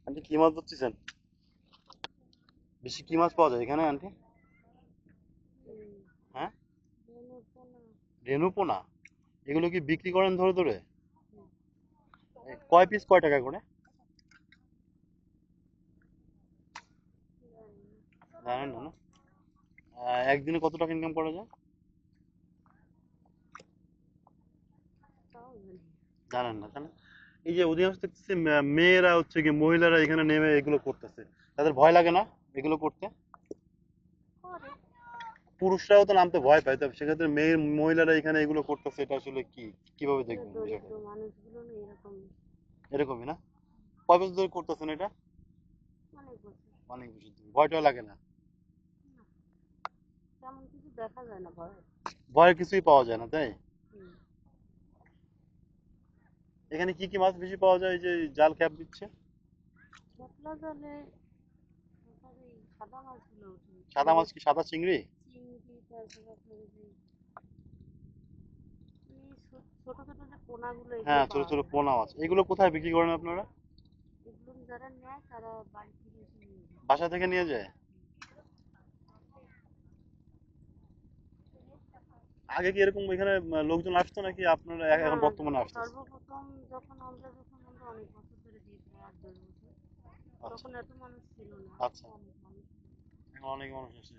Aunty কি মাছ ধরতেছেন? বেশি কি মাছ পাওয়া যায় এখানে আন্টি? হ্যাঁ, রেনু পোনা। এগুলো কি বিক্রি করেন ধরে ধরে? কয় পিস কয় টাকা করে? জানেন না না? একদিনে কত টাকা ইনকাম করা যায়? জানেন না তাই না? এই যে অধিকাংশ দেখতেছি মেয়েরা হচ্ছে কি মহিলারা এখানে নেমে এগুলো করতেছে, তাদের ভয় লাগে না এগুলো করতে? পুরুষরাও তো নামতে ভয় পায়, তো সেক্ষেত্রে মেয়ে মহিলারা এখানে এগুলো করতেছে, এটা আসলে কি, কিভাবে দেখবেন বিষয়টা? এরকমই না? কয় বছর ধরে করতেছেন এটা? অনেক বছর ধরে। ভয়টা লাগে না? ভয়ের কিছুই পাওয়া যায় না তাই? এখানে কি কি মাছ বেশি পাওয়া যায়, এই যে জাল ক্যাপ দিচ্ছে? সাদা মাছ কি সাদা চিংড়ি? হ্যাঁ, ছোট ছোট পোনা মাছ, এগুলো কোথায় বিক্রি করেন আপনারা? বাসা থেকে নিয়ে যায়? আগে কি এরকম এখানে লোকজন আসতো নাকি আপনারা এখন বর্তমানে আসতেছে? আচ্ছা আচ্ছা, এখন অনেক মানুষ আসে।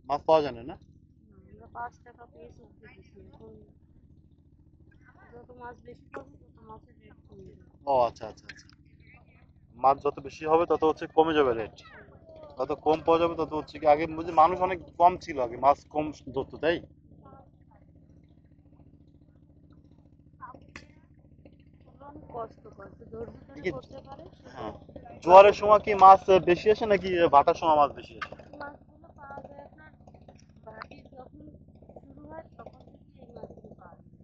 মাছ পাওয়া যায় না না? ও আচ্ছা আচ্ছা আচ্ছা, মাছ যত বেশি হবে তত হচ্ছে কমে যাবে রেট, যত কম পাওয়া যাবে তত হচ্ছে কি, আগে বুঝি মানুষ অনেক কম ছিল, আগে মাছ কম ধরতো তাই? এ কি, হ্যাঁ, জোয়ারের সময় কি মাছ বেশি আসে নাকি ভাটার সময় মাছ বেশি আসে?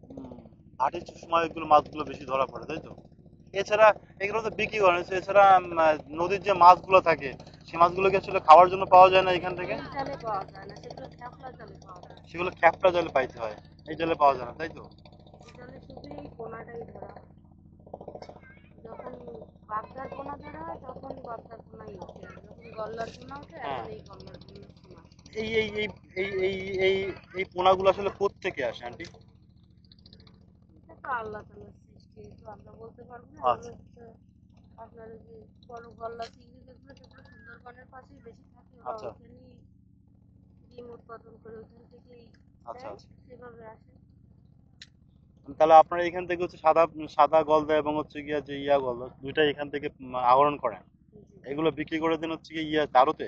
হুম, ভাটির সময় এগুলো মাছগুলো বেশি ধরা পড়ে তাই তো? এছাড়া এগুলো তো বিক্রি করেন, এছাড়া নদীর যে মাছগুলো থাকে সেই মাছগুলো কি আসলে খাওয়ার জন্য পাওয়া যায় না এখান থেকে? সেগুলো খ্যাপটা জলে পাইতে হয়, এই জলে পাওয়া যায় না তাই তো? হ্যাঁ, এই এই এই এই এই এই এই পোনাগুলো আসলে কোত্থেকে আসে আন্টি? আচ্ছা আচ্ছা আচ্ছা আচ্ছা, তাহলে আপনারা এখান থেকে হচ্ছে সাদা সাদা গলদা এবং হচ্ছে গিয়া যে ইয়া গলদা দুইটাই এখান থেকে আহরণ করেন, এগুলো বিক্রি করে দেন হচ্ছে গিয়ে ইয়া তারতে?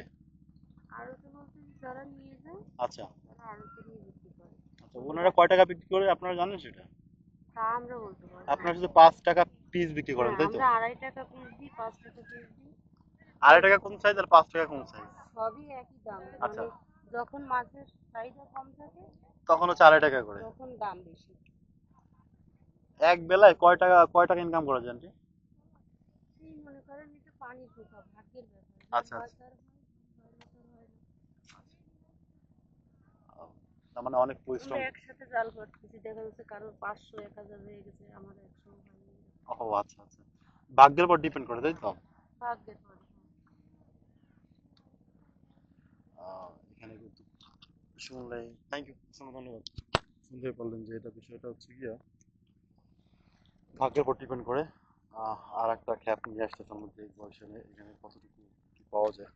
আচ্ছা আচ্ছা, ওনারা কয় টাকা বিক্রি করে আপনারা জানেন সেটা? আপনারা শুধু 5 টাকা পিস বিক্রি করেন তাই তো? 2.5 টাকা কোন সাইজ আর 5 টাকা কোন সাইজ? আচ্ছা, তখন হচ্ছে 2.5 টাকা করে। এক বেলায় কয় টাকা ইনকাম করা যায় আন্টি? আচ্ছা আচ্ছা, তার মানে অনেক পরিশ্রম। ও আচ্ছা আচ্ছা, ভাগ্যের উপর ডিপেন্ড করে তাই তো? এখানে কিন্তু শুনলে, থ্যাংক ইউ, ধন্যবাদ। শুনতে পারলেন যে এটা বিষয়টা হচ্ছে গিয়া ভাগ্যের উপর ডিপেন্ড করে। আর একটা খ্যাপ নিয়ে আসতেছে আমাদের এই বয়সে, এখানে কতটুকু কি পাওয়া যায়।